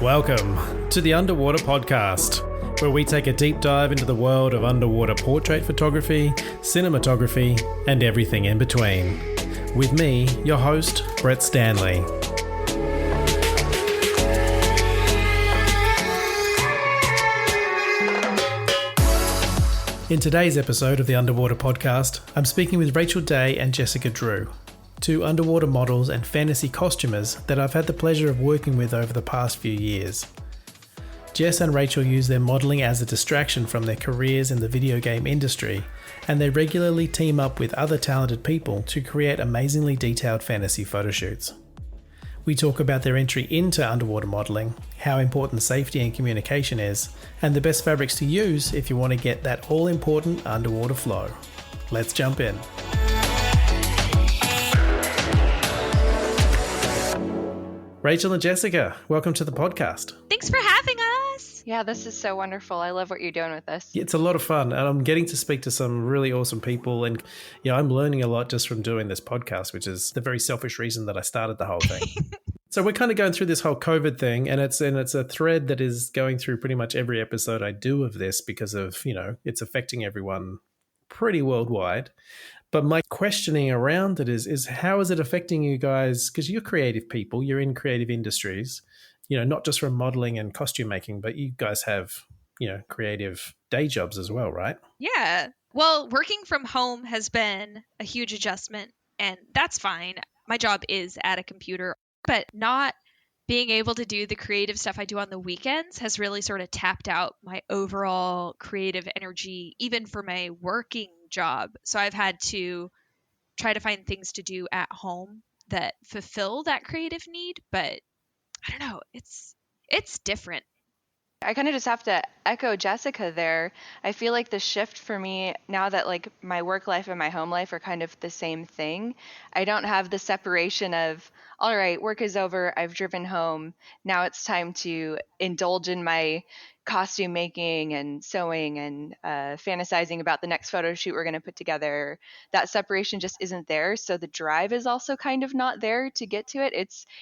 Welcome to the Underwater Podcast, where we take a deep dive into the world of underwater portrait photography, cinematography, and everything in between. With me, your host, Brett Stanley. In today's episode of the Underwater Podcast, I'm speaking with Rachel Day and Jessica Drew, two underwater models and fantasy costumers that I've had the pleasure of working with over the past few years. Jess and Rachel use their modelling as a distraction from their careers in the video game industry, and they regularly team up with other talented people to create amazingly detailed fantasy photoshoots. We talk about their entry into underwater modelling, how important safety and communication is, and the best fabrics to use if you want to get that all-important underwater flow. Let's jump in. Rachel and Jessica, welcome to the podcast. Thanks for having us. Yeah, this is so wonderful. I love what you're doing with this. It's a lot of fun, and I'm getting to speak to some really awesome people, and I'm learning a lot just from doing this podcast, which is the very selfish reason that I started the whole thing. So we're kind of going through this whole COVID thing, and it's a thread that is going through pretty much every episode I do of this because of, it's affecting everyone pretty worldwide. But my questioning around it is how is it affecting you guys? Because you're creative people, you're in creative industries, not just from modeling and costume making, but you guys have, creative day jobs as well, right? Yeah. Well, working from home has been a huge adjustment, and that's fine. My job is at a computer, but not being able to do the creative stuff I do on the weekends has really sort of tapped out my overall creative energy, even for my working job. So I've had to try to find things to do at home that fulfill that creative need, but I don't know, it's different. I kind of just have to echo Jessica there. I feel like the shift for me now that like my work life and my home life are kind of the same thing. I don't have the separation of, all right, work is over, I've driven home. Now it's time to indulge in my costume making and sewing and fantasizing about the next photo shoot we're going to put together. That separation just isn't there. So the drive is also kind of not there to get to it.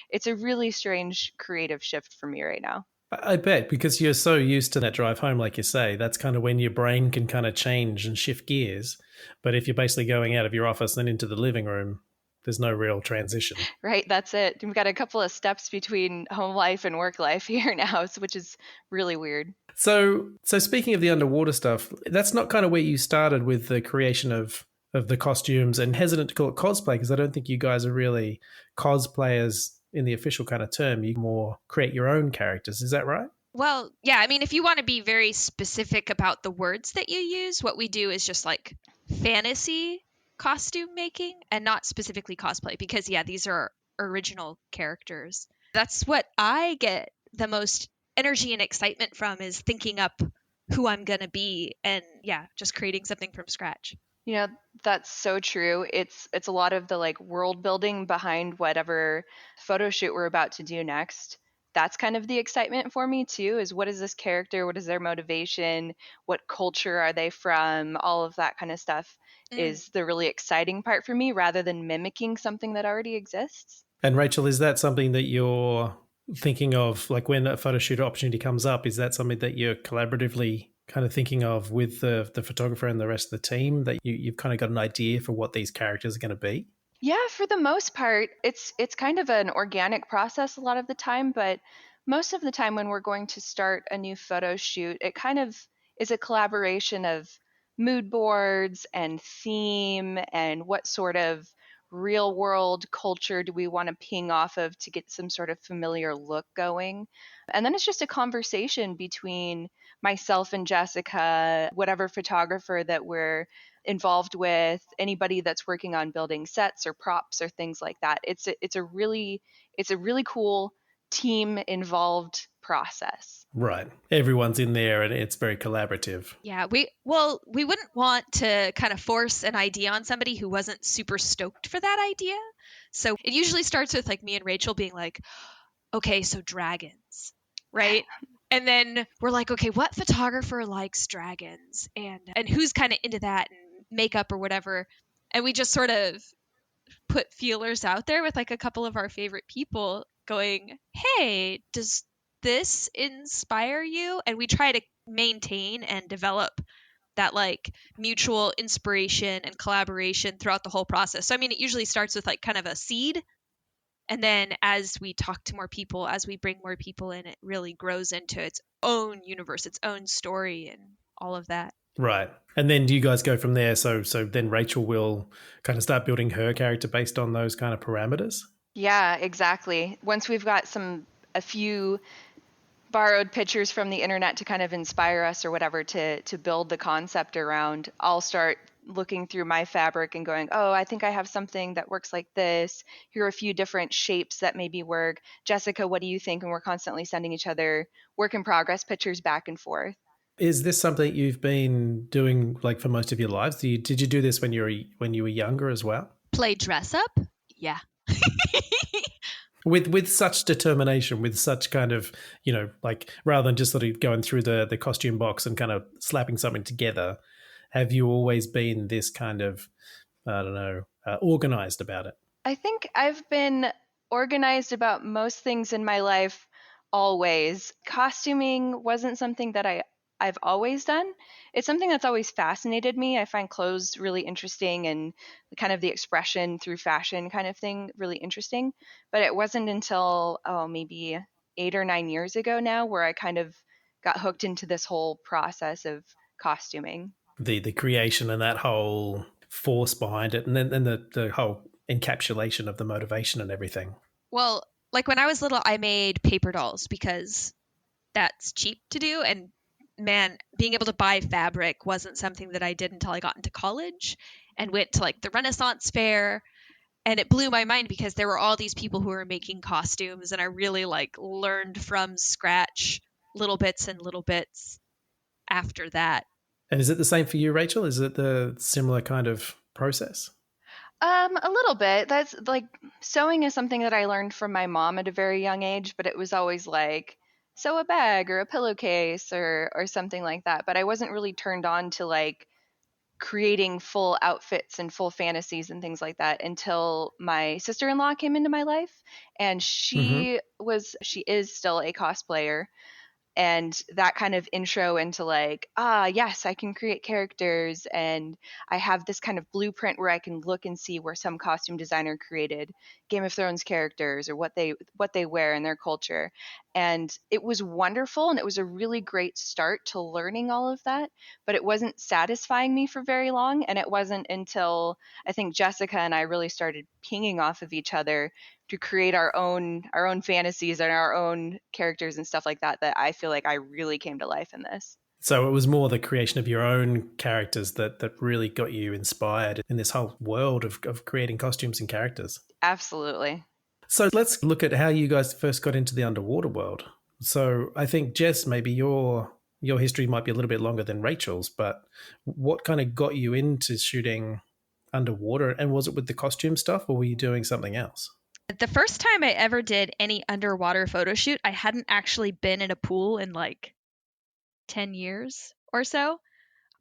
It's a really strange creative shift for me right now. I bet, because you're so used to that drive home, like you say, that's kind of when your brain can kind of change and shift gears. But if you're basically going out of your office and into the living room, there's no real transition. Right, that's it. We've got a couple of steps between home life and work life here now, which is really weird. So speaking of the underwater stuff, that's not kind of where you started with the creation of the costumes, and hesitant to call it cosplay because I don't think you guys are really cosplayers in the official kind of term. You more create your own characters. Is that right? Well, yeah, I mean, if you want to be very specific about the words that you use, what we do is just like fantasy costume making and not specifically cosplay because, yeah, these are original characters. That's what I get the most energy and excitement from, is thinking up who I'm going to be and, yeah, just creating something from scratch. That's so true. It's a lot of the like world building behind whatever photo shoot we're about to do next. That's kind of the excitement for me too, is what is this character? What is their motivation? What culture are they from? All of that kind of stuff is the really exciting part for me, rather than mimicking something that already exists. And Rachel, is that something that you're thinking of, like when a photo shoot opportunity comes up, is that something that you're collaboratively kind of thinking of with the photographer and the rest of the team, that you've kind of got an idea for what these characters are going to be? Yeah, for the most part, it's kind of an organic process a lot of the time, but most of the time when we're going to start a new photo shoot, it kind of is a collaboration of mood boards and theme and what sort of real world culture do we want to ping off of to get some sort of familiar look going. And then it's just a conversation between myself and Jessica, whatever photographer that we're involved with, anybody that's working on building sets or props or things like that. It's a really cool team involved process. Right. Everyone's in there and it's very collaborative. Yeah, we wouldn't want to kind of force an idea on somebody who wasn't super stoked for that idea. So it usually starts with like me and Rachel being like, okay, so dragons, right? And then we're like, okay, what photographer likes dragons and who's kind of into that? And makeup or whatever. And we just sort of put feelers out there with like a couple of our favorite people going, hey, does this inspire you? And we try to maintain and develop that like mutual inspiration and collaboration throughout the whole process. So I mean, it usually starts with like kind of a seed, and then as we talk to more people, as we bring more people in, it really grows into its own universe, its own story, and all of that. Right. And then do you guys go from there? So then Rachel will kind of start building her character based on those kind of parameters? Yeah, exactly. Once we've got a few borrowed pictures from the internet to kind of inspire us or whatever to build the concept around, I'll start looking through my fabric and going, oh, I think I have something that works like this. Here are a few different shapes that maybe work. Jessica, what do you think? And we're constantly sending each other work in progress pictures back and forth. Is this something you've been doing like for most of your lives? Did you do this when you were younger as well? Play dress up? Yeah. With such determination, with such kind of, like rather than just sort of going through the costume box and kind of slapping something together, have you always been this kind of, I don't know, organized about it? I think I've been organized about most things in my life always. Costuming wasn't something that I've always done. It's something that's always fascinated me. I find clothes really interesting and kind of the expression through fashion kind of thing really interesting. But it wasn't until, maybe 8 or 9 years ago now where I kind of got hooked into this whole process of costuming. The creation and that whole force behind it, and then the whole encapsulation of the motivation and everything. Well, like when I was little, I made paper dolls because that's cheap to do, and man, being able to buy fabric wasn't something that I did until I got into college and went to like the Renaissance Fair. And it blew my mind because there were all these people who were making costumes, and I really like learned from scratch little bits after that. And is it the same for you, Rachel? Is it the similar kind of process? A little bit. That's like sewing is something that I learned from my mom at a very young age, but it was always like sew a bag or a pillowcase or something like that. But I wasn't really turned on to like creating full outfits and full fantasies and things like that until my sister-in-law came into my life, and she is still a cosplayer. And that kind of intro into like, yes, I can create characters, and I have this kind of blueprint where I can look and see where some costume designer created Game of Thrones characters or what they wear in their culture. And it was wonderful, and it was a really great start to learning all of that, but it wasn't satisfying me for very long. And it wasn't until I think Jessica and I really started pinging off of each other to create our own fantasies and our own characters and stuff like that I feel like I really came to life in this. So it was more the creation of your own characters that really got you inspired in this whole world of creating costumes and characters. Absolutely. So let's look at how you guys first got into the underwater world. So I think, Jess, maybe your history might be a little bit longer than Rachel's, but what kind of got you into shooting underwater? And was it with the costume stuff, or were you doing something else? The first time I ever did any underwater photo shoot, I hadn't actually been in a pool in like 10 years or so.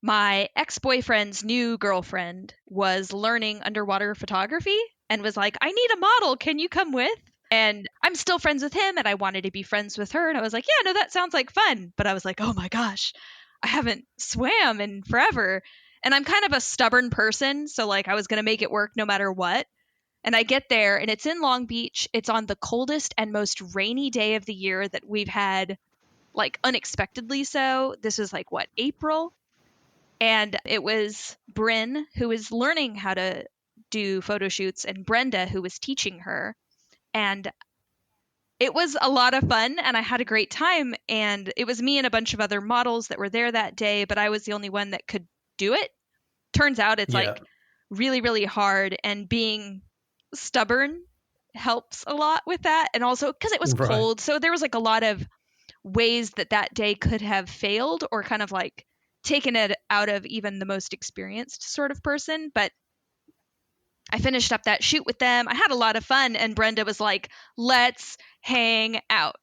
My ex-boyfriend's new girlfriend was learning underwater photography and was like, I need a model. Can you come with? And I'm still friends with him, and I wanted to be friends with her. And I was like, yeah, no, that sounds like fun. But I was like, oh my gosh, I haven't swam in forever. And I'm kind of a stubborn person. So like I was going to make it work no matter what. And I get there, and it's in Long Beach. It's on the coldest and most rainy day of the year that we've had, like unexpectedly so. This was like, what, April? And it was Bryn, who was learning how to do photo shoots, and Brenda, who was teaching her. And it was a lot of fun, and I had a great time. And it was me and a bunch of other models that were there that day, but I was the only one that could do it. Turns out it's like really, really hard, and being stubborn helps a lot with that. And also because it was cold, so there was like a lot of ways that day could have failed or kind of like taken it out of even the most experienced sort of person. But I finished up that shoot with them. I had a lot of fun, and Brenda was like, let's hang out.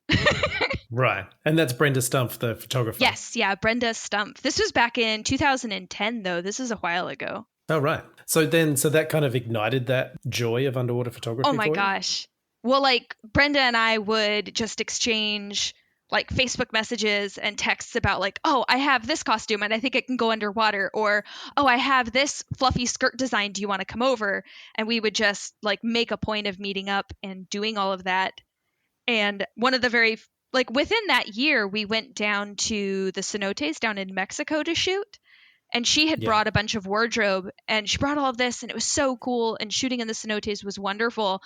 Right. And that's Brenda Stumpf, the photographer. Yes. Yeah. Brenda Stumpf. This was back in 2010 though. This is a while ago. Oh, right. So that kind of ignited that joy of underwater Oh photography my for you? gosh. Well, like Brenda and I would just exchange like Facebook messages and texts about like, oh, I have this costume and I think it can go underwater, or oh, I have this fluffy skirt design. Do you want to come over? And we would just like make a point of meeting up and doing all of that. And one of the very like within that year, we went down to the cenotes down in Mexico to shoot. And she had Yeah. brought a bunch of wardrobe and she brought all of this and it was so cool. And shooting in the cenotes was wonderful.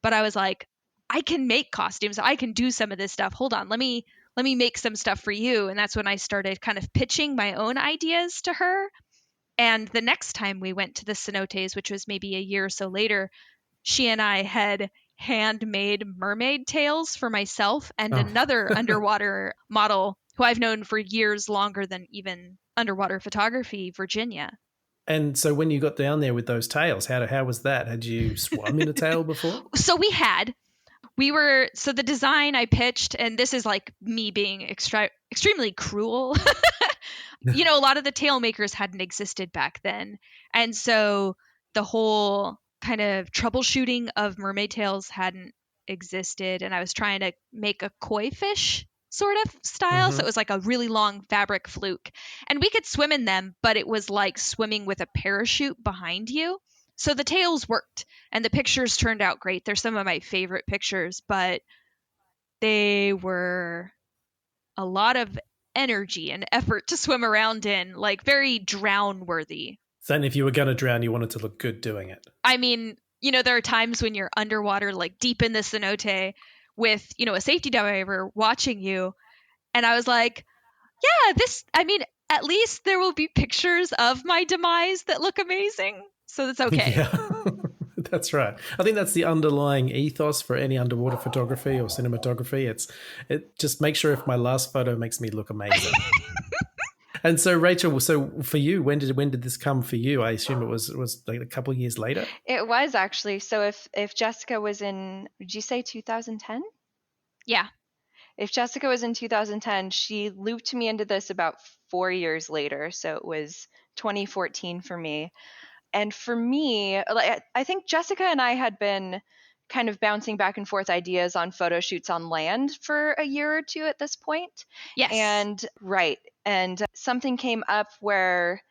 But I was like, I can make costumes. I can do some of this stuff. Hold on, let me make some stuff for you. And that's when I started kind of pitching my own ideas to her. And the next time we went to the cenotes, which was maybe a year or so later, she and I had handmade mermaid tails for myself and Oh. another underwater model who I've known for years longer than even underwater photography, Virginia. And so when you got down there with those tails, how was that? Had you swum in a tail before? So so the design I pitched, and this is like me being extremely cruel. A lot of the tail makers hadn't existed back then. And so the whole kind of troubleshooting of mermaid tails hadn't existed. And I was trying to make a koi fish sort of style. So it Mm-hmm. was like a really long fabric fluke. And we could swim in them, but it was like swimming with a parachute behind you. So the tails worked and the pictures turned out great. They're some of my favorite pictures, but they were a lot of energy and effort to swim around in, like very drown worthy. So then if you were going to drown, you wanted to look good doing it. I mean, there are times when you're underwater, like deep in the cenote with, a safety diver watching you. And I was like, yeah, at least there will be pictures of my demise that look amazing. So that's okay. Yeah, that's right. I think that's the underlying ethos for any underwater photography or cinematography. It just makes sure if my last photo makes me look amazing. And so, Rachel, so for you, when did this come for you? I assume it was like a couple of years later. It was actually. So if Jessica was in, did you say 2010? Yeah. If Jessica was in 2010, she looped me into this about 4 years later. So it was 2014 for me. And for me, like, I think Jessica and I had been kind of bouncing back and forth ideas on photo shoots on land for a year or two at this point. Yes. And something came up where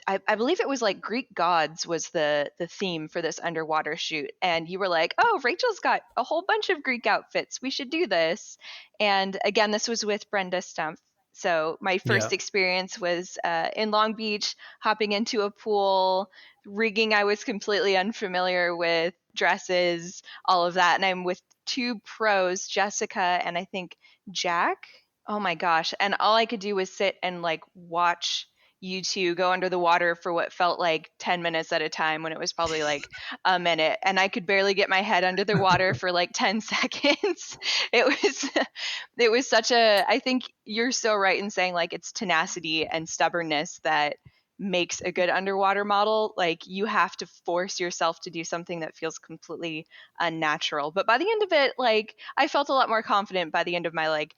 I believe it was like Greek gods was the theme for this underwater shoot. And you were like, oh, Rachel's got a whole bunch of Greek outfits. We should do this. And again, this was with Brenda Stumpf. So my first Yeah. experience was in Long Beach, hopping into a pool, rigging I was completely unfamiliar with, dresses, all of that. And I'm with two pros, Jessica and I think Jack. Oh my gosh. And all I could do was sit and like watch you two go under the water for what felt like 10 minutes at a time when it was probably like a minute. And I could barely get my head under the water for like 10 seconds. It was such I think you're so right in saying like it's tenacity and stubbornness that makes a good underwater model. Like you have to force yourself to do something that feels completely unnatural. But by the end of it, like I felt a lot more confident by the end of my like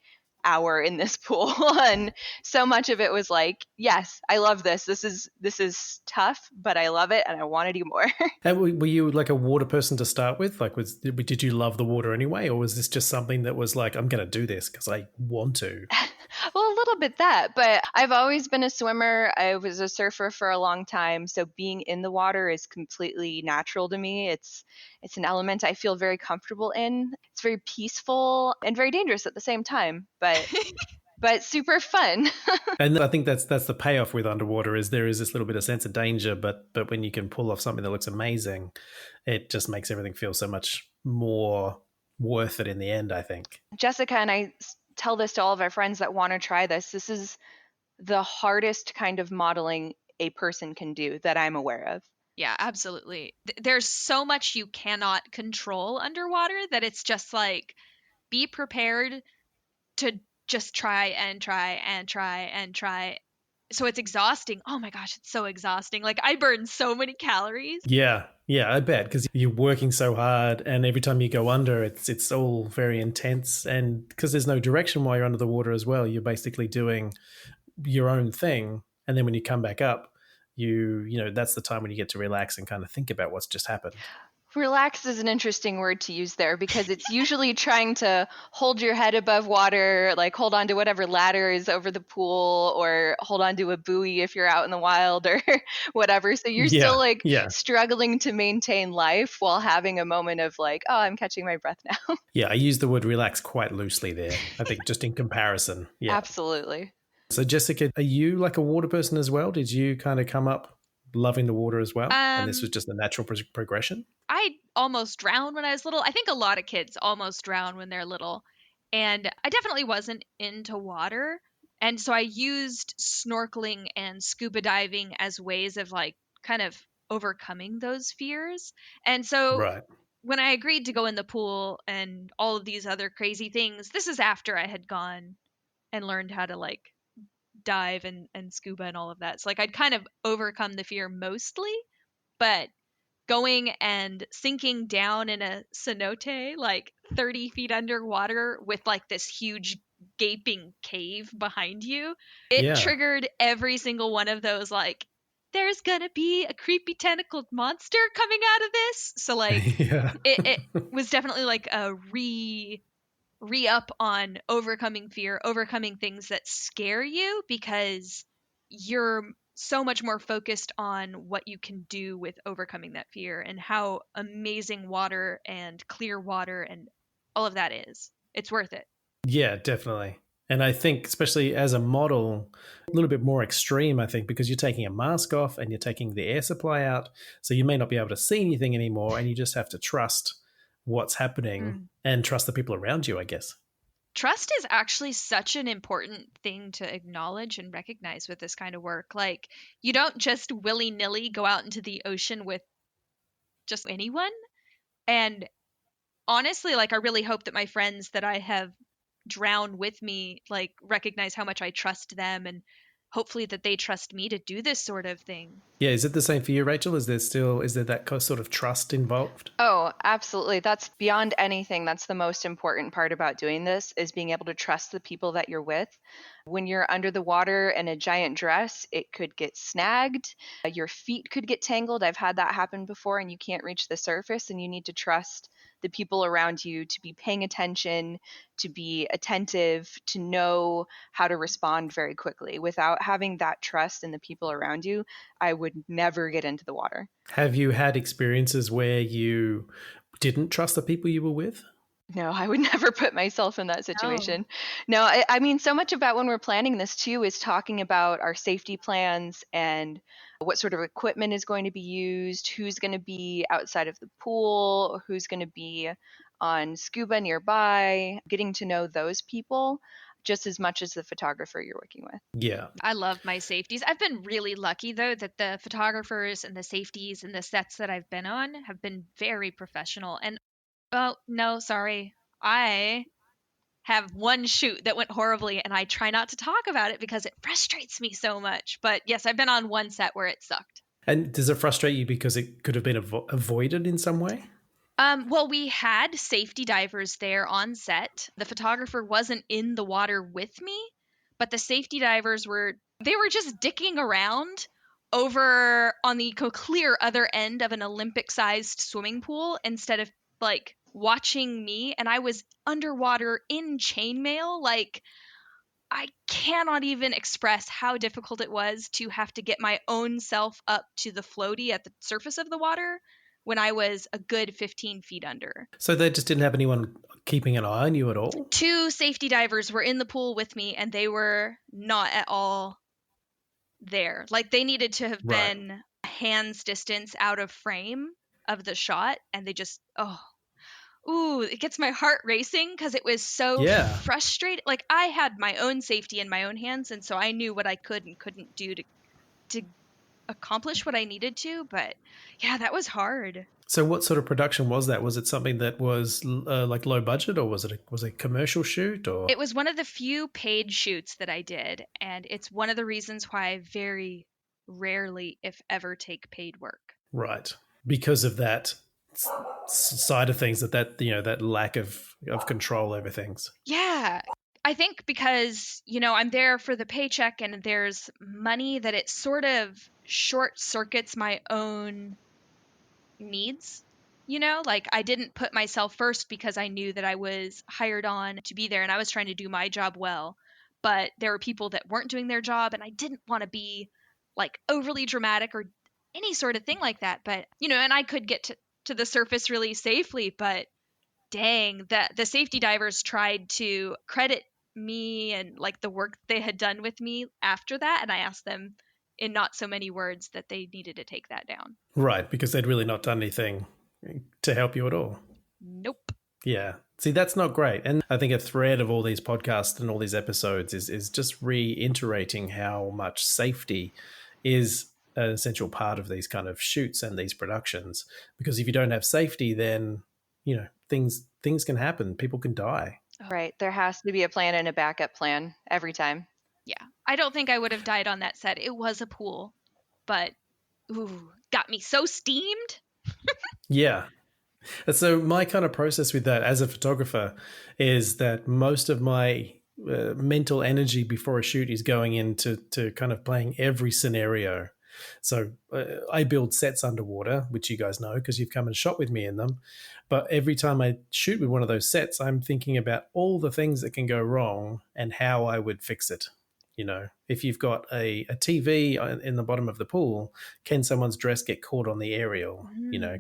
hour in this pool. And so much of it was like, yes, I love this. This is tough, but I love it and I want to do more. And were you like a water person to start with? Like, did you love the water anyway, or was this just something that was like, I'm going to do this because I want to? Well, a little bit that, but I've always been a swimmer. I was a surfer for a long time, so being in the water is completely natural to me. It's an element I feel very comfortable in. It's very peaceful and very dangerous at the same time, but super fun. And I think that's the payoff with underwater is there is this little bit of sense of danger, but when you can pull off something that looks amazing, it just makes everything feel so much more worth it in the end, I think. Jessica and I tell this to all of our friends that want to try this. This is the hardest kind of modeling a person can do that I'm aware of. Yeah, absolutely. There's so much you cannot control underwater that it's just like be prepared to just try and try and try and try. So it's exhausting. Oh my gosh, it's so exhausting. Like I burn so many calories. Yeah, I bet, because you're working so hard, and every time you go under, it's all very intense, and because there's no direction while you're under the water as well, you're basically doing your own thing, and then when you come back up, that's the time when you get to relax and kind of think about what's just happened. Relax is an interesting word to use there because it's usually trying to hold your head above water, like hold on to whatever ladder is over the pool or hold on to a buoy if you're out in the wild or whatever. So you're still like struggling to maintain life while having a moment of like, oh, I'm catching my breath now. Yeah, I use the word relax quite loosely there, I think, just in comparison. Yeah. Absolutely. So Jessica, are you like a water person as well? Did you kind of come up loving the water as well? And this was just a natural progression? I almost drowned when I was little. I think a lot of kids almost drown when they're little. And I definitely wasn't into water. And so I used snorkeling and scuba diving as ways of like kind of overcoming those fears. And so when I agreed to go in the pool and all of these other crazy things, this is after I had gone and learned how to like dive and scuba and all of that. So like I'd kind of overcome the fear mostly, but going and sinking down in a cenote like 30 feet underwater with like this huge gaping cave behind you, it triggered every single one of those like there's gonna be a creepy tentacled monster coming out of this. So like it was definitely like a re-up on overcoming fear, overcoming things that scare you, because you're so much more focused on what you can do with overcoming that fear and how amazing water and clear water and all of that is. It's worth it. Yeah, definitely. And I think especially as a model, a little bit more extreme, I think, because you're taking a mask off and you're taking the air supply out. So you may not be able to see anything anymore and you just have to trust what's happening and trust the people around you, I guess. Trust is actually such an important thing to acknowledge and recognize with this kind of work. Like, you don't just willy-nilly go out into the ocean with just anyone. And honestly, like, I really hope that my friends that I have drowned with me, like, recognize how much I trust them and hopefully that they trust me to do this sort of thing. Yeah, is it the same for you, Rachel? Is there that sort of trust involved? Oh, absolutely. That's beyond anything. That's the most important part about doing this, is being able to trust the people that you're with. When you're under the water in a giant dress, it could get snagged. Your feet could get tangled. I've had that happen before, and you can't reach the surface, and you need to trust the people around you to be paying attention, to be attentive, to know how to respond very quickly. Without having that trust in the people around you, I would never get into the water. Have you had experiences where you didn't trust the people you were with? No, I would never put myself in that situation. No, I mean, so much about when we're planning this too is talking about our safety plans and what sort of equipment is going to be used, who's going to be outside of the pool, or who's going to be on scuba nearby, getting to know those people just as much as the photographer you're working with. Yeah. I love my safeties. I've been really lucky, though, that the photographers and the safeties and the sets that I've been on have been very professional. And, well, no, sorry. I have one shoot that went horribly, and I try not to talk about it because it frustrates me so much. But yes, I've been on one set where it sucked. And does it frustrate you because it could have been avoided in some way? Well, we had safety divers there on set. The photographer wasn't in the water with me, but the safety divers were just dicking around over on the clear other end of an Olympic-sized swimming pool instead of like watching me, and I was underwater in chainmail. Like, I cannot even express how difficult it was to have to get my own self up to the floaty at the surface of the water when I was a good 15 feet under. So they just didn't have anyone keeping an eye on you at all? 2 safety divers were in the pool with me, and they were not at all there. Like, they needed to have been a hand's distance out of frame of the shot, and they just, it gets my heart racing because it was so frustrating. Like, I had my own safety in my own hands, and so I knew what I could and couldn't do to accomplish what I needed to, but yeah, that was hard. So what sort of production was that? Was it something that was like low budget, or was it a commercial shoot? Or it was one of the few paid shoots that I did, and it's one of the reasons why I very rarely, if ever, take paid work. Right. Because of that side of things, that lack of control over things. Yeah. I think because, I'm there for the paycheck and there's money that it sort of short circuits my own needs. Like I didn't put myself first because I knew that I was hired on to be there and I was trying to do my job well. But there were people that weren't doing their job and I didn't want to be like overly dramatic or any sort of thing like that. But, and I could get to the surface really safely, but dang, that the safety divers tried to credit me and like the work they had done with me after that. And I asked them in not so many words that they needed to take that down. Right, because they'd really not done anything to help you at all. Nope. Yeah. See, that's not great. And I think a thread of all these podcasts and all these episodes is just reiterating how much safety is an essential part of these kind of shoots and these productions. Because if you don't have safety, then, things can happen. People can die. Right. There has to be a plan and a backup plan every time. Yeah. I don't think I would have died on that set. It was a pool, but got me so steamed. Yeah. And so my kind of process with that as a photographer is that most of my mental energy before a shoot is going into kind of playing every scenario. So I build sets underwater, which you guys know because you've come and shot with me in them. But every time I shoot with one of those sets, I'm thinking about all the things that can go wrong and how I would fix it. If you've got a TV in the bottom of the pool, can someone's dress get caught on the aerial?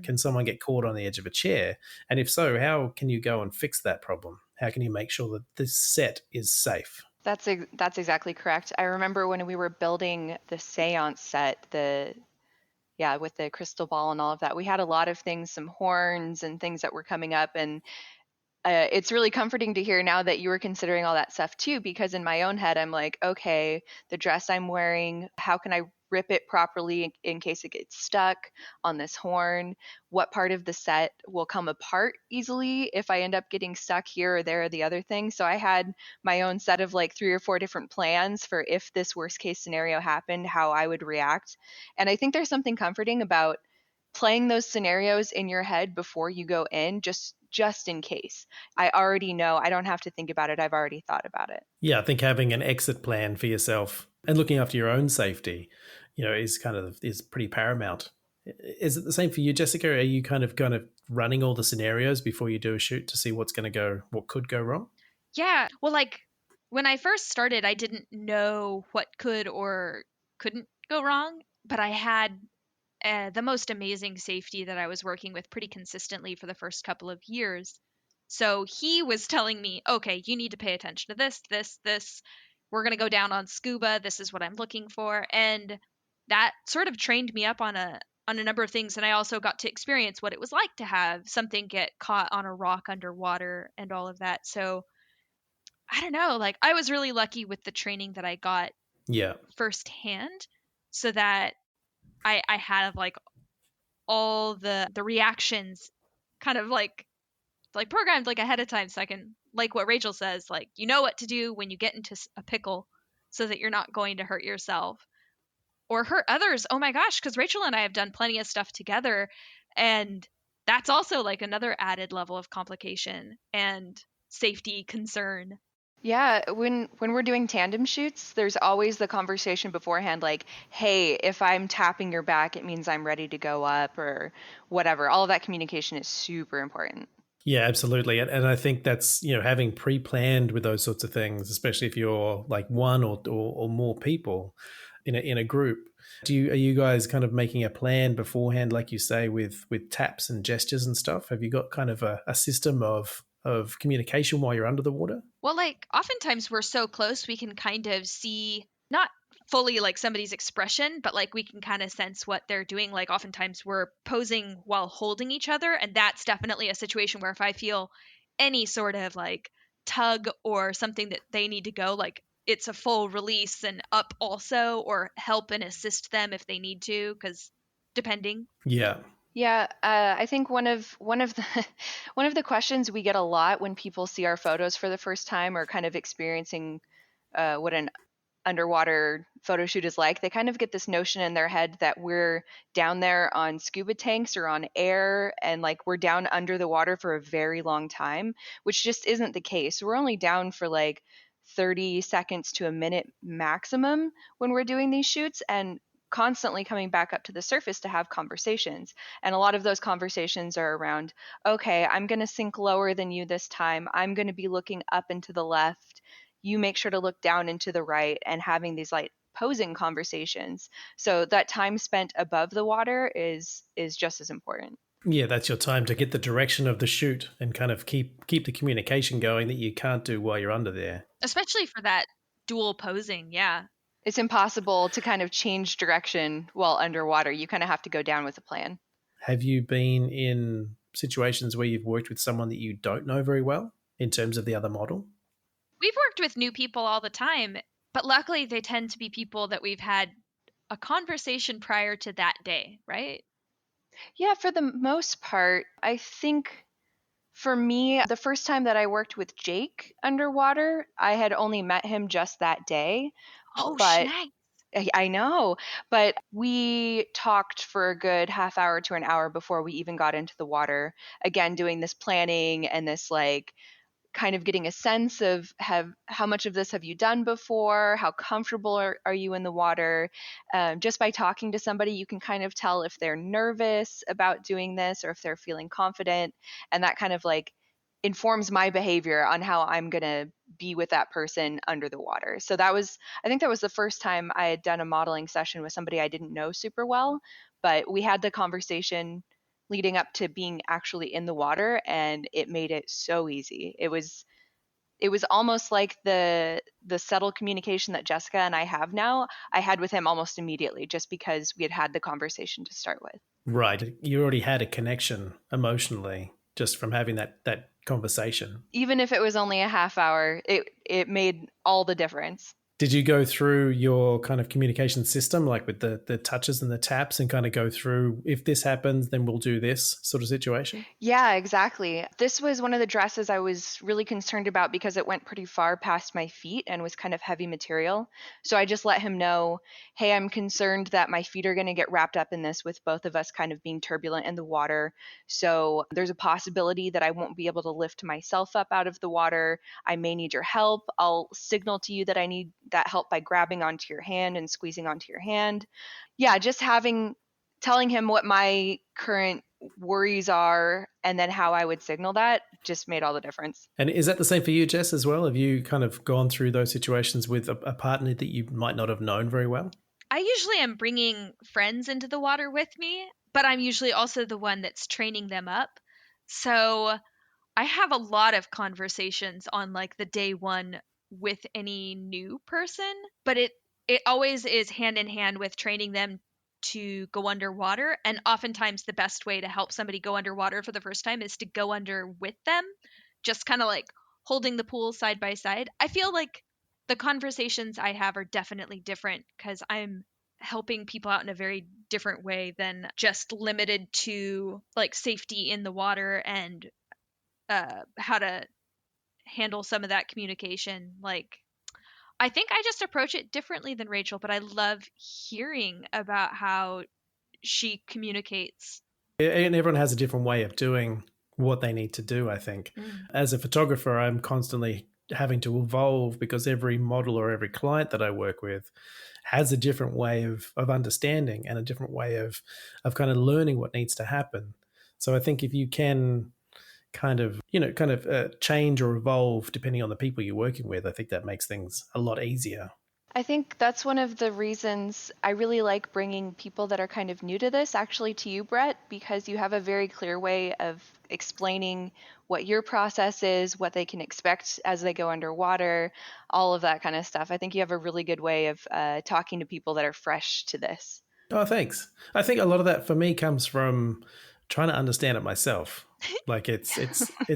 Can someone get caught on the edge of a chair? And if so, how can you go and fix that problem? How can you make sure that this set is safe? That's exactly correct. I remember when we were building the seance set, with the crystal ball and all of that, we had a lot of things, some horns and things that were coming up. And it's really comforting to hear now that you were considering all that stuff too, because in my own head, I'm like, okay, the dress I'm wearing, how can I rip it properly in case it gets stuck on this horn? What part of the set will come apart easily if I end up getting stuck here or there or the other thing? So I had my own set of like 3 or 4 different plans for if this worst case scenario happened, how I would react. And I think there's something comforting about playing those scenarios in your head before you go in, just in case. I already know. I don't have to think about it. I've already thought about it. Yeah, I think having an exit plan for yourself and looking after your own safety, is pretty paramount. Is it the same for you, Jessica? Are you kind of running all the scenarios before you do a shoot to see what could go wrong? Yeah. Well, like when I first started, I didn't know what could or couldn't go wrong, but I had the most amazing safety that I was working with pretty consistently for the first couple of years. So he was telling me, okay, you need to pay attention to this, this, this. We're going to go down on scuba. This is what I'm looking for. And that sort of trained me up on a number of things. And I also got to experience what it was like to have something get caught on a rock underwater and all of that. So I don't know, like I was really lucky with the training that I got firsthand so that I had like all the reactions kind of like programmed like ahead of time, so I can, like what Rachel says, like you know what to do when you get into a pickle so that you're not going to hurt yourself or hurt others. Oh my gosh, because Rachel and I have done plenty of stuff together, and that's also like another added level of complication and safety concern. Yeah, when we're doing tandem shoots, there's always the conversation beforehand like, hey, if I'm tapping your back, it means I'm ready to go up or whatever. All of that communication is super important. Yeah, absolutely. And I think that's, having pre-planned with those sorts of things, especially if you're like one or more people in a group. Are you guys kind of making a plan beforehand, like you say, with taps and gestures and stuff? Have you got kind of a system of communication while you're under the water? Well, like oftentimes we're so close we can kind of see not fully like somebody's expression, but like we can kind of sense what they're doing. Like oftentimes we're posing while holding each other, and that's definitely a situation where if I feel any sort of like tug or something that they need to go, like it's a full release and up also, or help and assist them if they need to, because depending. Yeah, I think one of the one of the questions we get a lot when people see our photos for the first time or kind of experiencing what an underwater photo shoot is like, they kind of get this notion in their head that we're down there on scuba tanks or on air and like we're down under the water for a very long time, which just isn't the case. We're only down for like 30 seconds to a minute maximum when we're doing these shoots, and constantly coming back up to the surface to have conversations. And a lot of those conversations are around, okay, I'm going to sink lower than you this time. I'm going to be looking up and to the left. You make sure to look down and to the right, and having these like posing conversations. So that time spent above the water is just as important. Yeah, that's your time to get the direction of the chute and kind of keep the communication going that you can't do while you're under there. Especially for that dual posing, yeah. It's impossible to kind of change direction while underwater. You kind of have to go down with a plan. Have you been in situations where you've worked with someone that you don't know very well in terms of the other model? We've worked with new people all the time, but luckily they tend to be people that we've had a conversation prior to that day, right? Yeah, for the most part, I think for me, the first time that I worked with Jake underwater, I had only met him just that day. Oh, But nice. I know, but we talked for a good half hour to an hour before we even got into the water. Again, doing this planning and this like kind of getting a sense of how much of this have you done before? How comfortable are you in the water? Just by talking to somebody, you can kind of tell if they're nervous about doing this or if they're feeling confident. And that kind of like informs my behavior on how I'm going to be with that person under the water. So I think that was the first time I had done a modeling session with somebody I didn't know super well, but we had the conversation leading up to being actually in the water, and it made it so easy. It was almost like the subtle communication that Jessica and I have now, I had with him almost immediately, just because we had the conversation to start with. Right. You already had a connection emotionally just from having that conversation. Even if it was only a half hour, it made all the difference. Did you go through your kind of communication system, like with the touches and the taps, and kind of go through, if this happens, then we'll do this sort of situation? Yeah, exactly. This was one of the dresses I was really concerned about because it went pretty far past my feet and was kind of heavy material. So I just let him know, hey, I'm concerned that my feet are going to get wrapped up in this with both of us kind of being turbulent in the water. So there's a possibility that I won't be able to lift myself up out of the water. I may need your help. I'll signal to you that I need that help by grabbing onto your hand and squeezing onto your hand. Yeah, just telling him what my current worries are and then how I would signal that just made all the difference. And is that the same for you, Jess, as well? Have you kind of gone through those situations with a partner that you might not have known very well? I usually am bringing friends into the water with me, but I'm usually also the one that's training them up. So I have a lot of conversations on like the day one with any new person, but it always is hand in hand with training them to go underwater. And oftentimes the best way to help somebody go underwater for the first time is to go under with them, just kind of like holding the pool side by side. I feel like the conversations I have are definitely different because I'm helping people out in a very different way than just limited to like safety in the water and how to handle some of that communication. Like, I think I just approach it differently than Rachel, but I love hearing about how she communicates. And everyone has a different way of doing what they need to do, I think. As a photographer, I'm constantly having to evolve because every model or every client that I work with has a different way of understanding and a different way of kind of learning what needs to happen. So I think if you can kind of change or evolve depending on the people you're working with, I think that makes things a lot easier. I think that's one of the reasons I really like bringing people that are kind of new to this actually to you, Brett, because you have a very clear way of explaining what your process is, what they can expect as they go underwater, all of that kind of stuff. I think you have a really good way of talking to people that are fresh to this. Oh, thanks. I think a lot of that for me comes from trying to understand it myself. Like it's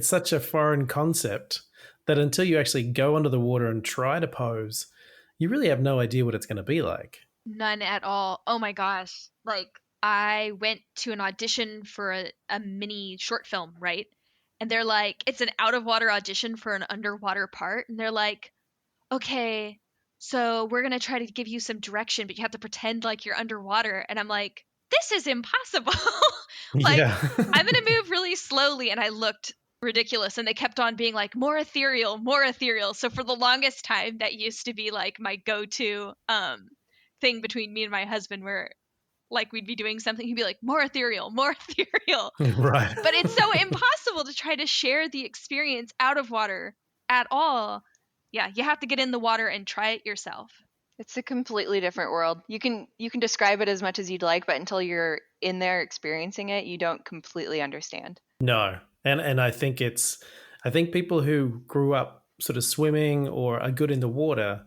such a foreign concept that until you actually go under the water and try to pose, you really have no idea what it's going to be like. None at all. Oh my gosh. Like, I went to an audition for a mini short film, right? And they're like, it's an out of water audition for an underwater part. And they're like, okay, so we're going to try to give you some direction, but you have to pretend like you're underwater. And I'm like, this is impossible. Like, Yeah. I'm going to move really slowly. And I looked ridiculous. And they kept on being like, more ethereal, more ethereal. So for the longest time, that used to be like my go-to thing between me and my husband where like we'd be doing something, he'd be like, more ethereal, more ethereal. Right. But it's so impossible to try to share the experience out of water at all. Yeah, you have to get in the water and try it yourself. It's a completely different world. You can describe it as much as you'd like, but until you're in there experiencing it, you don't completely understand. No. And I think people who grew up sort of swimming or are good in the water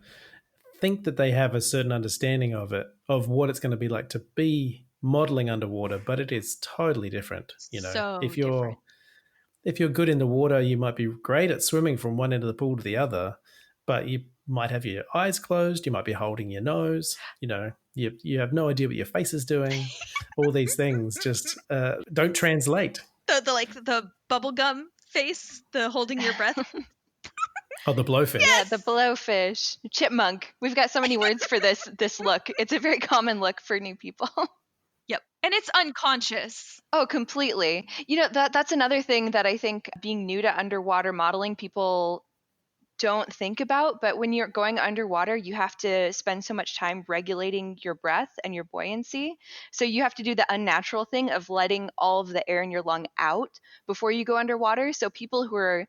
think that they have a certain understanding of it, of what it's going to be like to be modeling underwater, but it is totally different. So if different. you're good in the water, you might be great at swimming from one end of the pool to the other, but you might have your eyes closed, you might be holding your nose, you have no idea what your face is doing. All these things just don't translate. The bubblegum face, the holding your breath. Oh, the blowfish. Yeah, the blowfish, chipmunk. We've got so many words for this look. It's a very common look for new people. Yep. And it's unconscious. Oh, completely. That's another thing that I think being new to underwater modeling, people don't think about. But when you're going underwater, you have to spend so much time regulating your breath and your buoyancy. So you have to do the unnatural thing of letting all of the air in your lung out before you go underwater. So people who are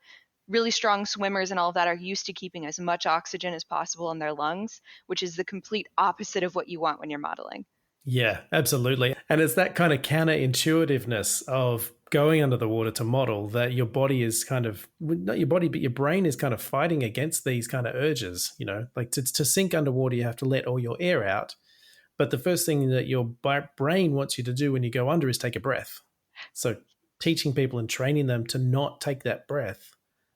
really strong swimmers and all of that are used to keeping as much oxygen as possible in their lungs, which is the complete opposite of what you want when you're modeling. Yeah, absolutely. And it's that kind of counterintuitiveness of going under the water to model that your body is kind of, not your body, but your brain is kind of fighting against these kind of urges. Like to sink underwater, you have to let all your air out. But the first thing that your brain wants you to do when you go under is take a breath. So teaching people and training them to not take that breath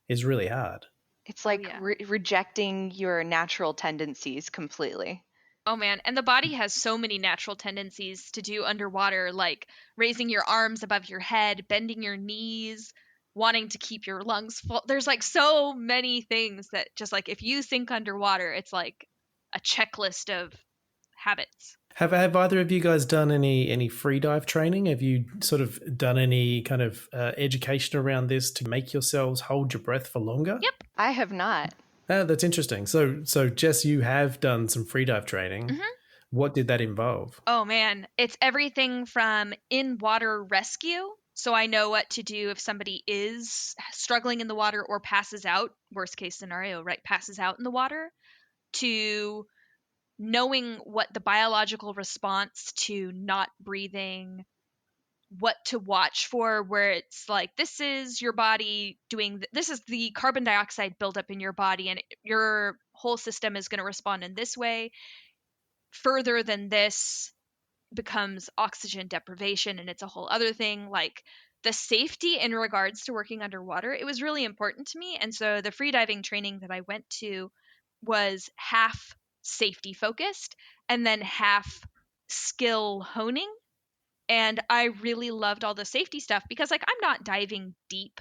is really hard. It's like rejecting your natural tendencies completely. Oh man, and the body has so many natural tendencies to do underwater, like raising your arms above your head, bending your knees, wanting to keep your lungs full. There's like so many things that just like if you sink underwater, it's like a checklist of habits. Have either of you guys done any free dive training? Have you sort of done any kind of education around this to make yourselves hold your breath for longer? Yep. I have not. That's interesting. So Jess, you have done some free dive training. Mm-hmm. What did that involve? Oh man, it's everything from in-water rescue. So I know what to do if somebody is struggling in the water or passes out, worst case scenario, right? Passes out in the water, to knowing what the biological response to not breathing, what to watch for, where it's like, this is your body doing, this is the carbon dioxide buildup in your body, and your whole system is going to respond in this way. Further than this becomes oxygen deprivation, and it's a whole other thing. Like the safety in regards to working underwater, it was really important to me. And so the freediving training that I went to was half safety focused and then half skill honing. And I really loved all the safety stuff because like I'm not diving deep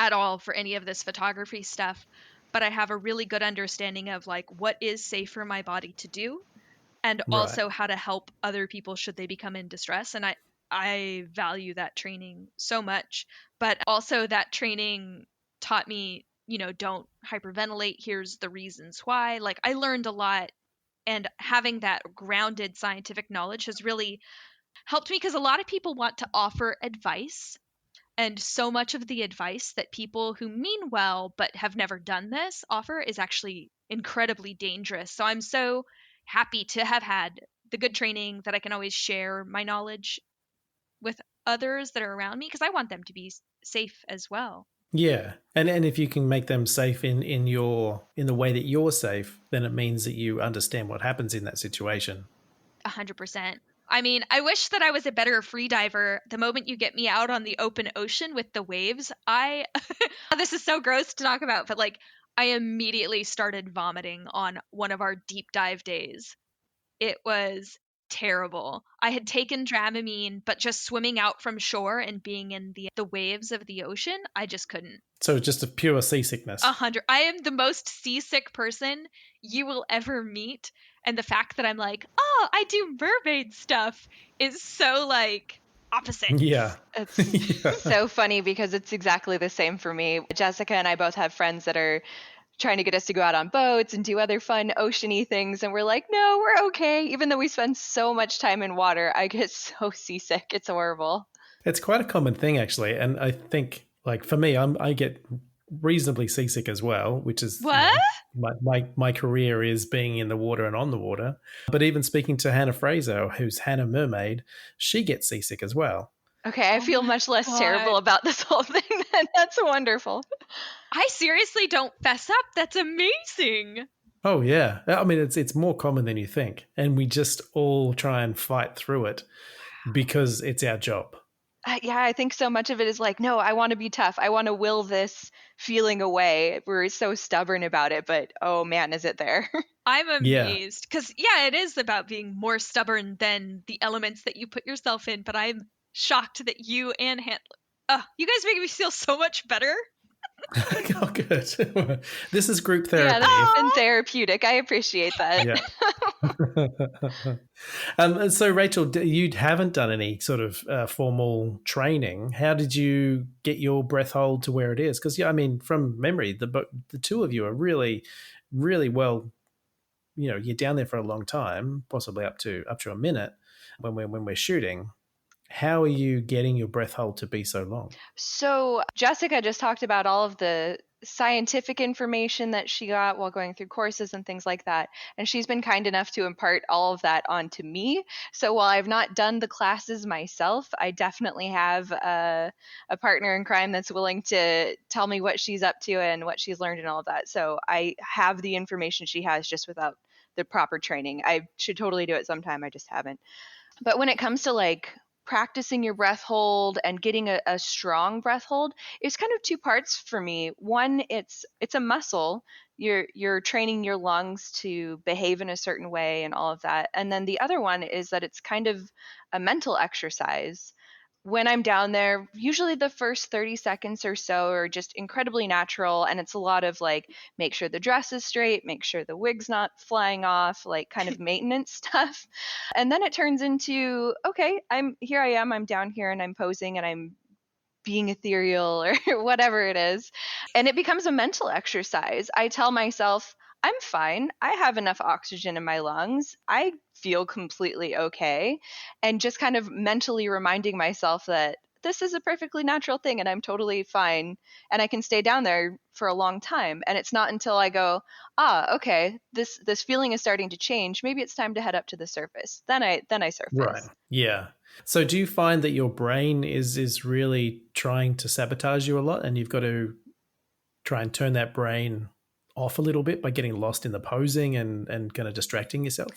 at all for any of this photography stuff, but I have a really good understanding of like what is safe for my body to do, and also how to help other people should they become in distress. And I value that training so much. But also that training taught me, don't hyperventilate. Here's the reasons why. Like I learned a lot, and having that grounded scientific knowledge has really helped me, because a lot of people want to offer advice. And so much of the advice that people who mean well but have never done this offer is actually incredibly dangerous. So I'm so happy to have had the good training that I can always share my knowledge with others that are around me, because I want them to be safe as well. Yeah. And if you can make them safe in the way that you're safe, then it means that you understand what happens in that situation. 100%. I mean, I wish that I was a better free diver. The moment you get me out on the open ocean with the waves, this is so gross to talk about, but like I immediately started vomiting on one of our deep dive days. It was terrible. I had taken Dramamine, but just swimming out from shore and being in the waves of the ocean, I just couldn't. So just a pure seasickness. 100. I am the most seasick person you will ever meet. And the fact that I'm like, oh, I do mermaid stuff is so like opposite. Yeah. It's so funny because it's exactly the same for me. Jessica and I both have friends that are trying to get us to go out on boats and do other fun oceany things. And we're like, no, we're okay. Even though we spend so much time in water, I get so seasick. It's horrible. It's quite a common thing, actually. And I think, like, for me, I get reasonably seasick as well, which is What? My career is being in the water and on the water. But even speaking to Hannah Fraser, who's Hannah Mermaid, she gets seasick as well. Okay, I feel much less terrible about this whole thing. That's wonderful. I seriously don't fess up. That's amazing. Oh yeah, I mean it's more common than you think, and we just all try and fight through it because it's our job. Yeah, I think so much of it is like, no, I want to be tough. I want to will this feeling away. We're so stubborn about it, but oh man, is it there? I'm amazed because it is about being more stubborn than the elements that you put yourself in. But I'm shocked that you and you guys make me feel so much better. Oh, good. This is group therapy. Yeah, that's been therapeutic. I appreciate that. Yeah. So, Rachel, you haven't done any sort of formal training. How did you get your breath hold to where it is? Because, I mean, from memory, the two of you are really, really well. You're down there for a long time, possibly up to a minute when we're shooting. How are you getting your breath hold to be so long? So Jessica just talked about all of the scientific information that she got while going through courses and things like that. And she's been kind enough to impart all of that onto me. So while I've not done the classes myself, I definitely have a partner in crime that's willing to tell me what she's up to and what she's learned and all of that. So I have the information she has just without the proper training. I should totally do it sometime. I just haven't. But when it comes to like practicing your breath hold and getting a strong breath hold, is kind of two parts for me. One, it's a muscle. You're training your lungs to behave in a certain way and all of that. And then the other one is that it's kind of a mental exercise. When I'm down there, usually the first 30 seconds or so are just incredibly natural. And it's a lot of like, make sure the dress is straight, make sure the wig's not flying off, like kind of maintenance stuff. And then it turns into, okay, I'm down here and I'm posing and I'm being ethereal or whatever it is. And it becomes a mental exercise. I tell myself, I'm fine. I have enough oxygen in my lungs. I feel completely okay. And just kind of mentally reminding myself that this is a perfectly natural thing and I'm totally fine and I can stay down there for a long time. And it's not until I go, okay, this feeling is starting to change. Maybe it's time to head up to the surface. Then I surface. Right. Yeah. So do you find that your brain is really trying to sabotage you a lot and you've got to try and turn that brain off a little bit by getting lost in the posing and kind of distracting yourself?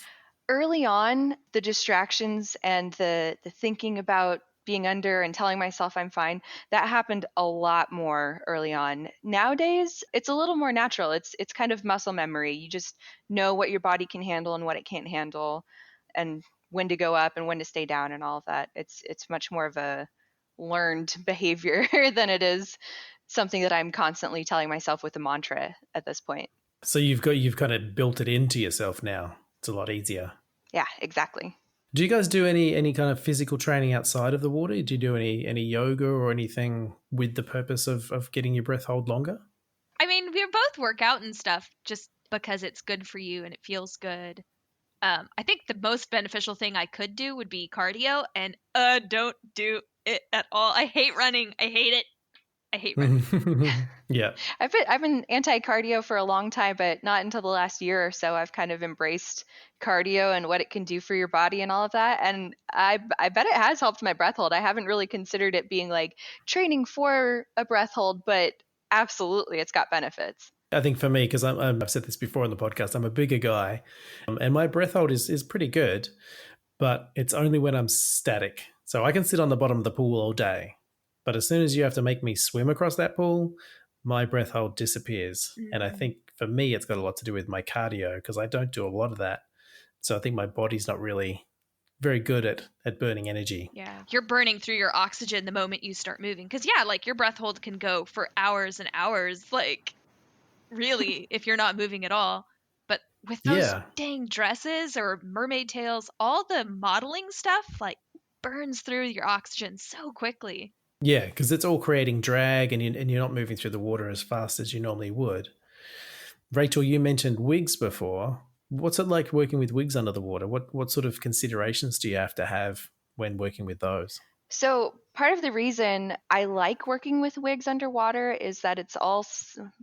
Early on, the distractions and the thinking about being under and telling myself I'm fine, that happened a lot more early on. Nowadays, it's a little more natural. It's kind of muscle memory. You just know what your body can handle and what it can't handle and when to go up and when to stay down and all of that. It's much more of a learned behavior than it is something that I'm constantly telling myself with a mantra at this point. So you've kind of built it into yourself now. It's a lot easier. Yeah, exactly. Do you guys do any kind of physical training outside of the water? Do you do any yoga or anything with the purpose of getting your breath hold longer? I mean, we both work out and stuff just because it's good for you and it feels good. I think the most beneficial thing I could do would be cardio, and don't do it at all. I hate running. I hate it. I hate running. Yeah. I've been anti-cardio for a long time, but not until the last year or so. I've kind of embraced cardio and what it can do for your body and all of that. And I bet it has helped my breath hold. I haven't really considered it being like training for a breath hold, but absolutely, it's got benefits. I think for me, because I've said this before on the podcast, I'm a bigger guy and my breath hold is pretty good, but it's only when I'm static. So I can sit on the bottom of the pool all day. But as soon as you have to make me swim across that pool, my breath hold disappears. Mm. And I think for me, it's got a lot to do with my cardio because I don't do a lot of that. So I think my body's not really very good at burning energy. Yeah. You're burning through your oxygen the moment you start moving. Because, like your breath hold can go for hours and hours, like really, if you're not moving at all. But with those dang dresses or mermaid tails, all the modeling stuff like burns through your oxygen so quickly. Yeah, because it's all creating drag and you're not moving through the water as fast as you normally would. Rachel, you mentioned wigs before. What's it like working with wigs under the water? What sort of considerations do you have to have when working with those? So, part of the reason I like working with wigs underwater is that it's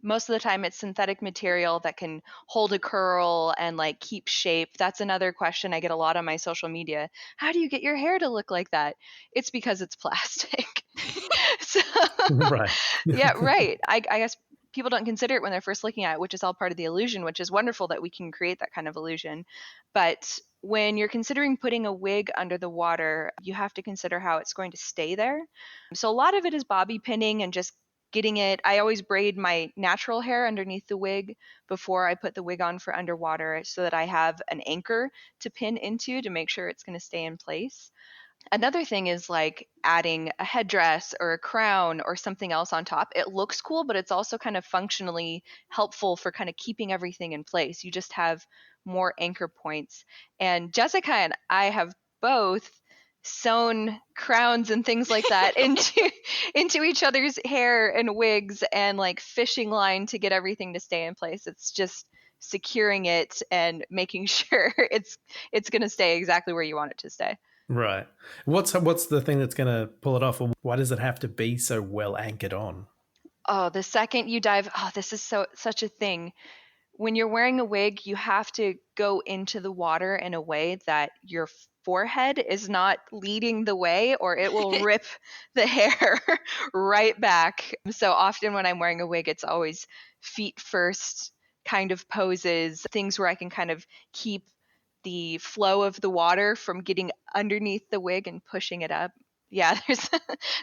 most of the time it's synthetic material that can hold a curl and like keep shape. That's another question I get a lot on my social media. How do you get your hair to look like that? It's because it's plastic. So, Right. yeah, right. I guess people don't consider it when they're first looking at it, which is all part of the illusion, which is wonderful that we can create that kind of illusion. But when you're considering putting a wig under the water, you have to consider how it's going to stay there. So a lot of it is bobby pinning and just getting it. I always braid my natural hair underneath the wig before I put the wig on for underwater so that I have an anchor to pin into to make sure it's going to stay in place. Another thing is like adding a headdress or a crown or something else on top. It looks cool, but it's also kind of functionally helpful for kind of keeping everything in place. You just have more anchor points. And Jessica and I have both sewn crowns and things like that into each other's hair and wigs and like fishing line to get everything to stay in place. It's just securing it and making sure it's going to stay exactly where you want it to stay. Right. What's the thing that's going to pull it off, or why does it have to be so well anchored on? Oh, the second you dive, this is such a thing. When you're wearing a wig, you have to go into the water in a way that your forehead is not leading the way or it will rip the hair right back. So often when I'm wearing a wig, it's always feet first kind of poses, things where I can kind of keep the flow of the water from getting underneath the wig and pushing it up. Yeah, there's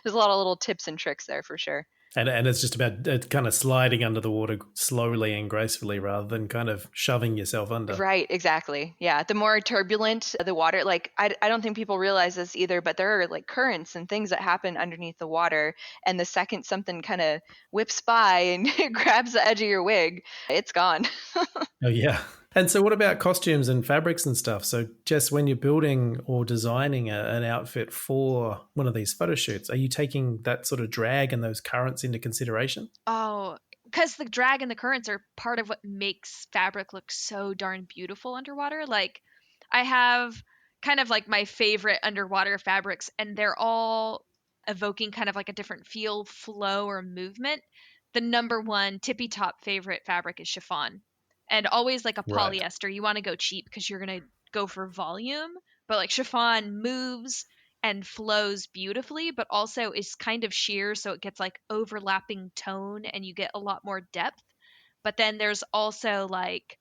a lot of little tips and tricks there for sure. And it's just about kind of sliding under the water slowly and gracefully rather than kind of shoving yourself under. Right, exactly. Yeah, the more turbulent the water, like I don't think people realize this either, but there are like currents and things that happen underneath the water. And the second something kind of whips by and grabs the edge of your wig, it's gone. Oh, yeah. And so what about costumes and fabrics and stuff? So Jess, when you're building or designing an outfit for one of these photo shoots, are you taking that sort of drag and those currents into consideration? Oh, because the drag and the currents are part of what makes fabric look so darn beautiful underwater. Like, I have kind of like my favorite underwater fabrics, and they're all evoking kind of like a different feel, flow, or movement. The number one tippy top favorite fabric is chiffon, and always like a Right. polyester. You want to go cheap because you're going to go for volume, but like chiffon moves and flows beautifully, but also is kind of sheer, so it gets like overlapping tone and you get a lot more depth. But then there's also like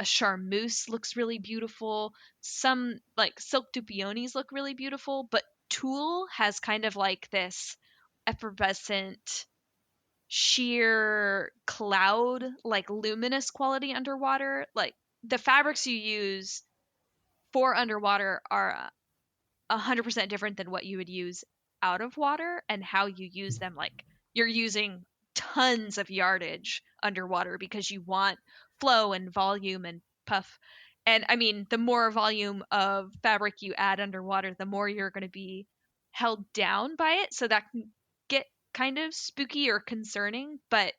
a charmeuse looks really beautiful. Some like silk dupiones look really beautiful, but tulle has kind of like this effervescent, sheer cloud, like luminous quality underwater. Like the fabrics you use for underwater are 100% different than what you would use out of water, and how you use them. Like you're using tons of yardage underwater because you want flow and volume and puff. And I mean, the more volume of fabric you add underwater, the more you're going to be held down by it. So that can get kind of spooky or concerning, but